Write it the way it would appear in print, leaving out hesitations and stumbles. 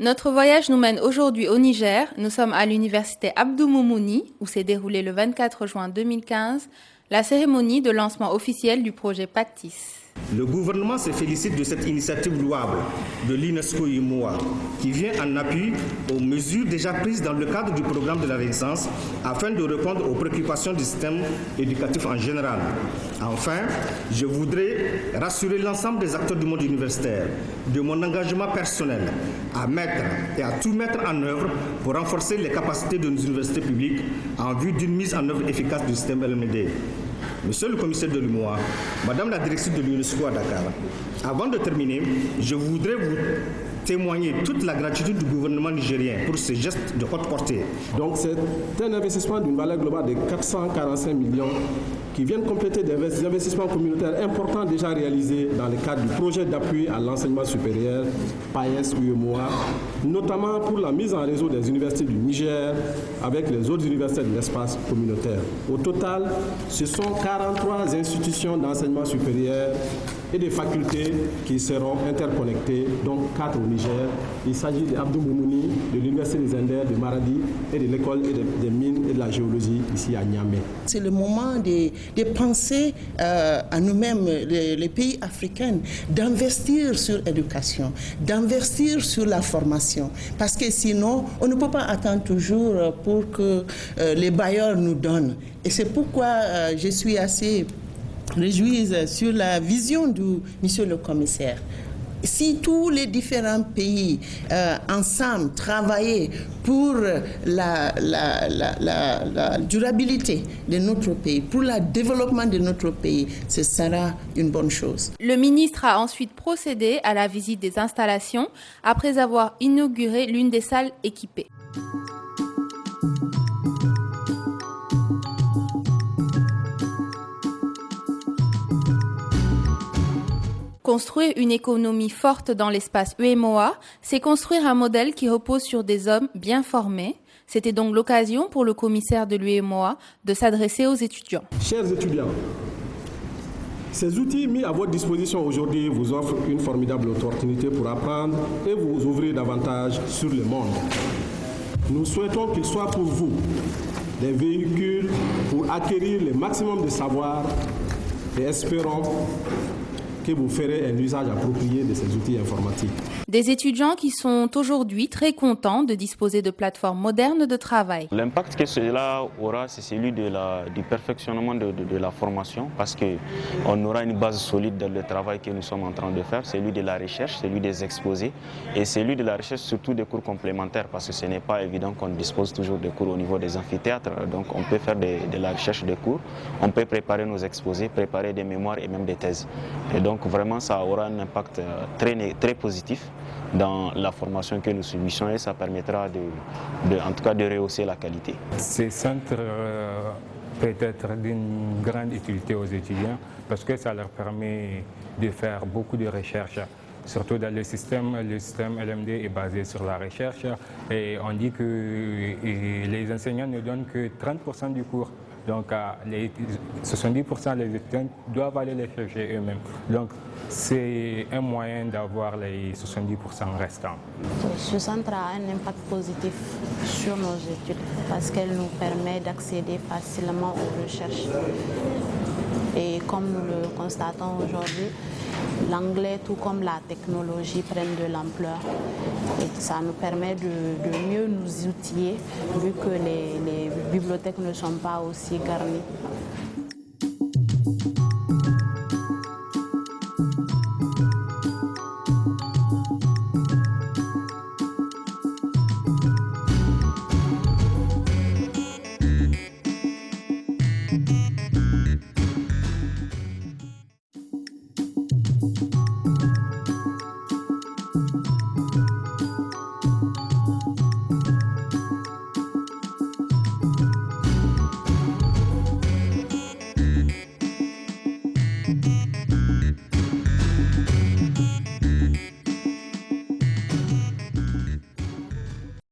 Notre voyage nous mène aujourd'hui au Niger. Nous sommes à l'université Abdou Moumouni, où s'est déroulée le 24 juin 2015 la cérémonie de lancement officiel du projet PACTIS. Le gouvernement se félicite de cette initiative louable de l'UNESCO UEMOA qui vient en appui aux mesures déjà prises dans le cadre du programme de la Renaissance afin de répondre aux préoccupations du système éducatif en général. Enfin, je voudrais rassurer l'ensemble des acteurs du monde universitaire de mon engagement personnel à mettre et à tout mettre en œuvre pour renforcer les capacités de nos universités publiques en vue d'une mise en œuvre efficace du système LMD. Monsieur le commissaire de l'UEMOA, Madame la directrice de l'UNESCO à Dakar, avant de terminer, je voudrais vous témoigner toute la gratitude du gouvernement nigérien pour ce geste de haute portée. Donc c'est un investissement d'une valeur globale de 445 millions qui viennent compléter des investissements communautaires importants déjà réalisés dans le cadre du projet d'appui à l'enseignement supérieur PAES UEMOA, notamment pour la mise en réseau des universités du Niger avec les autres universités de l'espace communautaire. Au total, ce sont 43 institutions d'enseignement supérieur et des facultés qui seront interconnectées, dont 4 au Niger. Il s'agit d'Abdou Moumouni, de l'Université des Indes de Maradi et de l'école des mines et de la géologie ici à Niamey. C'est le moment de penser à nous-mêmes, les pays africains, d'investir sur l'éducation, d'investir sur la formation. Parce que sinon, on ne peut pas attendre toujours pour que les bailleurs nous donnent. Et c'est pourquoi je suis assez réjouis sur la vision du monsieur le commissaire. Si tous les différents pays ensemble travaillaient pour la durabilité de notre pays, pour le développement de notre pays, ce sera une bonne chose. Le ministre a ensuite procédé à la visite des installations après avoir inauguré l'une des salles équipées. Construire une économie forte dans l'espace UEMOA, c'est construire un modèle qui repose sur des hommes bien formés. C'était donc l'occasion pour le commissaire de l'UEMOA de s'adresser aux étudiants. Chers étudiants, ces outils mis à votre disposition aujourd'hui vous offrent une formidable opportunité pour apprendre et vous ouvrir davantage sur le monde. Nous souhaitons qu'ils soient pour vous des véhicules pour acquérir le maximum de savoir et espérons que vous ferez un usage approprié de ces outils informatiques. Des étudiants qui sont aujourd'hui très contents de disposer de plateformes modernes de travail. L'impact que cela aura, c'est celui du perfectionnement de la formation, parce qu'on aura une base solide dans le travail que nous sommes en train de faire, celui de la recherche, celui des exposés, et celui de la recherche surtout des cours complémentaires, parce que ce n'est pas évident qu'on dispose toujours de cours au niveau des amphithéâtres, donc on peut faire de la recherche de cours, on peut préparer nos exposés, préparer des mémoires et même des thèses. Et donc vraiment ça aura un impact très positif dans la formation que nous subissons et ça permettra en tout cas de rehausser la qualité. Ces centres peuvent être d'une grande utilité aux étudiants parce que ça leur permet de faire beaucoup de recherches. Surtout dans le système LMD est basé sur la recherche et on dit que les enseignants ne donnent que 30% du cours. Donc, 70% des étudiants doivent aller les chercher eux-mêmes. Donc, c'est un moyen d'avoir les 70% restants. Ce centre a un impact positif sur nos études parce qu'elle nous permet d'accéder facilement aux recherches. Et comme nous le constatons aujourd'hui, l'anglais tout comme la technologie prennent de l'ampleur. Et ça nous permet de mieux nous outiller vu que les bibliothèques ne sont pas aussi garnies.